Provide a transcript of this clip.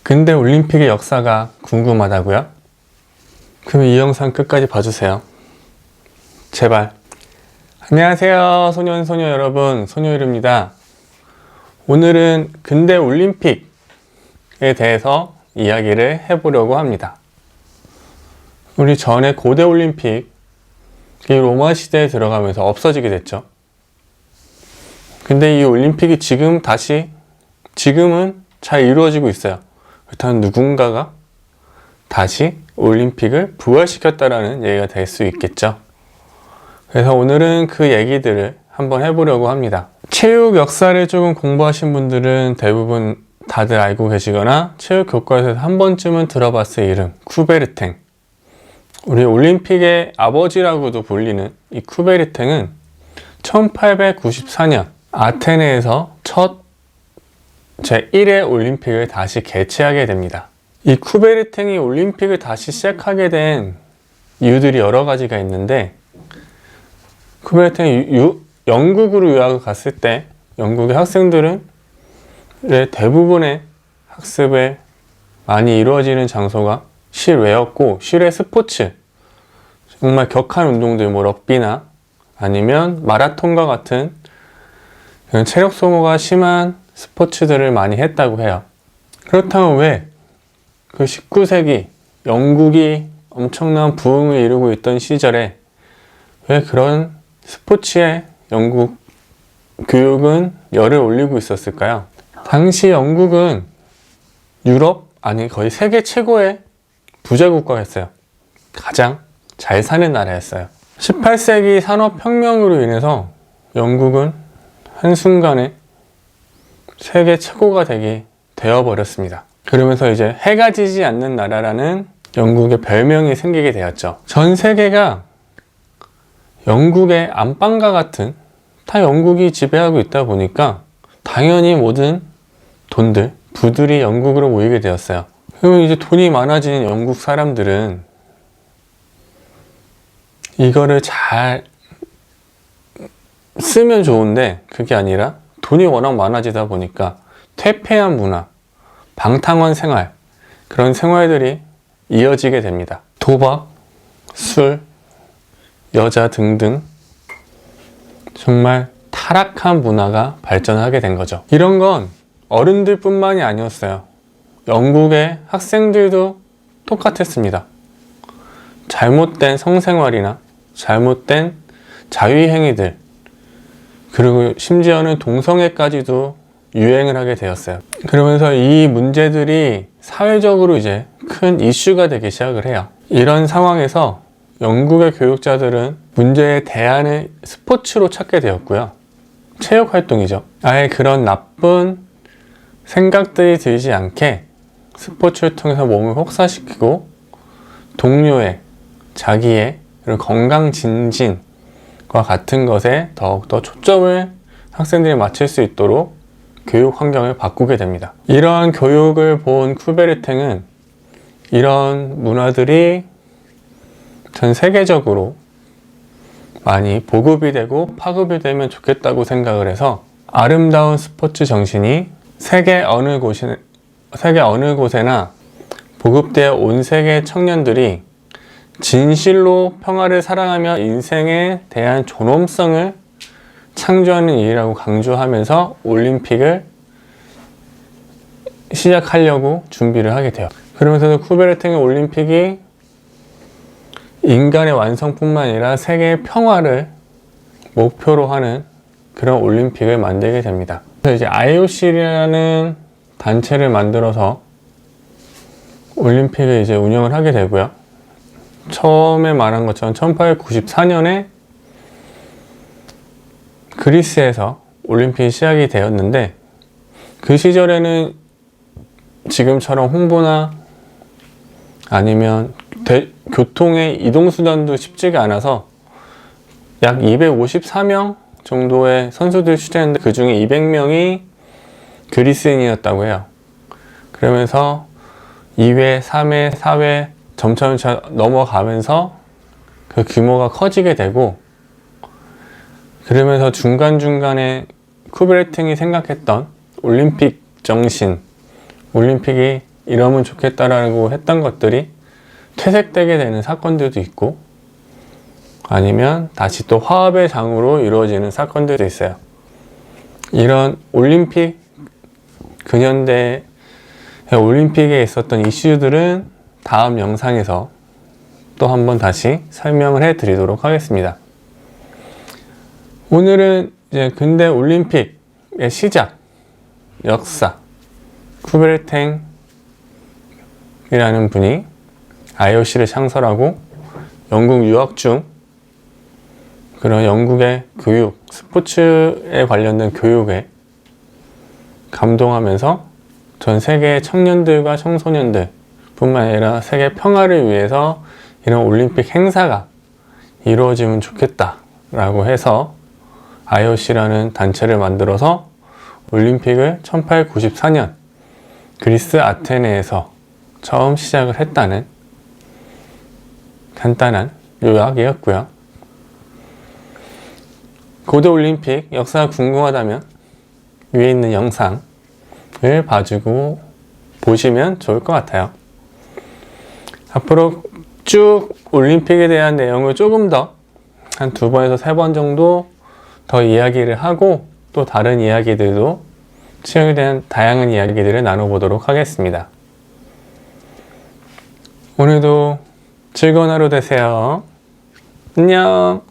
근대 올림픽의 역사가 궁금하다고요? 그럼 이 영상 끝까지 봐주세요. 제발. 안녕하세요, 소년소녀 여러분, 소녀일입니다. 오늘은 근대 올림픽에 대해서 이야기를 해보려고 합니다. 우리 전에 고대 올림픽이 로마 시대에 들어가면서 없어지게 됐죠. 근데 이 올림픽이 지금은 잘 이루어지고 있어요. 그렇다면 누군가가 다시 올림픽을 부활시켰다라는 얘기가 될 수 있겠죠. 그래서 오늘은 그 얘기들을 한번 해보려고 합니다. 체육 역사를 조금 공부하신 분들은 대부분 다들 알고 계시거나 체육 교과서에서 한 번쯤은 들어봤을 이름, 쿠베르탱. 우리 올림픽의 아버지라고도 불리는 이 쿠베르탱은 1894년 아테네에서 첫 제1회 올림픽을 다시 개최하게 됩니다. 이 쿠베르탱이 올림픽을 다시 시작하게 된 이유들이 여러 가지가 있는데, 쿠베르탱이 영국으로 유학을 갔을 때 영국의 학생들은 대부분의 학습에 많이 이루어지는 장소가 실외였고, 실외 스포츠, 정말 격한 운동들, 럭비나 아니면 마라톤과 같은 체력 소모가 심한 스포츠들을 많이 했다고 해요. 그렇다면 왜 그 19세기 영국이 엄청난 부흥을 이루고 있던 시절에 왜 그런 스포츠에 영국 교육은 열을 올리고 있었을까요? 당시 영국은 거의 세계 최고의 부자 국가였어요. 가장 잘 사는 나라였어요. 18세기 산업혁명으로 인해서 영국은 한순간에 세계 최고가 되어버렸습니다. 그러면서 이제 해가 지지 않는 나라라는 영국의 별명이 생기게 되었죠. 전 세계가 영국의 안방과 같은 다 영국이 지배하고 있다 보니까 당연히 모든 부들이 영국으로 모이게 되었어요. 그러면 이제 돈이 많아진 영국 사람들은 이거를 잘 쓰면 좋은데 그게 아니라 돈이 워낙 많아지다 보니까 퇴폐한 문화, 방탕한 생활, 그런 생활들이 이어지게 됩니다. 도박, 술, 여자 등등 정말 타락한 문화가 발전하게 된 거죠. 이런 건 어른들 뿐만이 아니었어요. 영국의 학생들도 똑같았습니다. 잘못된 성생활이나 잘못된 자위행위들, 그리고 심지어는 동성애까지도 유행을 하게 되었어요. 그러면서 이 문제들이 사회적으로 이제 큰 이슈가 되기 시작을 해요. 이런 상황에서 영국의 교육자들은 문제의 대안을 스포츠로 찾게 되었고요. 체육 활동이죠. 아예 그런 나쁜 생각들이 들지 않게 스포츠를 통해서 몸을 혹사시키고 동료의, 자기의 그런 건강 증진과 같은 것에 더욱더 초점을 학생들이 맞출 수 있도록 교육 환경을 바꾸게 됩니다. 이러한 교육을 본 쿠베르탱은 이런 문화들이 전 세계적으로 많이 보급이 되고 파급이 되면 좋겠다고 생각을 해서 아름다운 스포츠 정신이 세계 어느 곳에나 보급되어 온 세계 청년들이 진실로 평화를 사랑하며 인생에 대한 존엄성을 창조하는 일이라고 강조하면서 올림픽을 시작하려고 준비를 하게 돼요. 그러면서도 쿠베르탱의 올림픽이 인간의 완성뿐만 아니라 세계의 평화를 목표로 하는 그런 올림픽을 만들게 됩니다. 그래서 이제 IOC라는 단체를 만들어서 올림픽을 이제 운영을 하게 되고요. 처음에 말한 것처럼 1894년에 그리스에서 올림픽이 시작이 되었는데, 그 시절에는 지금처럼 홍보나 아니면 교통의 이동수단도 쉽지가 않아서 약 254명 정도의 선수들이 출전했는데 그 중에 200명이 그리스인이었다고 해요. 그러면서 2회, 3회, 4회 점차 넘어가면서 그 규모가 커지게 되고, 그러면서 중간중간에 쿠베르탱이 생각했던 올림픽 정신, 올림픽이 이러면 좋겠다라고 했던 것들이 퇴색되게 되는 사건들도 있고, 아니면 다시 또 화합의 장으로 이루어지는 사건들도 있어요. 이런 올림픽, 근현대 올림픽에 있었던 이슈들은 다음 영상에서 또 한번 다시 설명을 해 드리도록 하겠습니다. 오늘은 이제 근대 올림픽의 시작, 역사, 쿠베르탱이라는 분이 IOC를 창설하고 영국 유학 중 그런 영국의 교육, 스포츠에 관련된 교육에 감동하면서 전 세계 청년들과 청소년들 뿐만 아니라 세계 평화를 위해서 이런 올림픽 행사가 이루어지면 좋겠다라고 해서 IOC라는 단체를 만들어서 올림픽을 1894년 그리스 아테네에서 처음 시작을 했다는 간단한 요약이었고요. 고대 올림픽 역사가 궁금하다면 위에 있는 영상을 봐주고 보시면 좋을 것 같아요. 앞으로 쭉 올림픽에 대한 내용을 조금 더 한 2번에서 3번 정도 더 이야기를 하고 또 다른 이야기들도 수영에 대한 다양한 이야기들을 나눠보도록 하겠습니다. 오늘도 즐거운 하루 되세요. 안녕.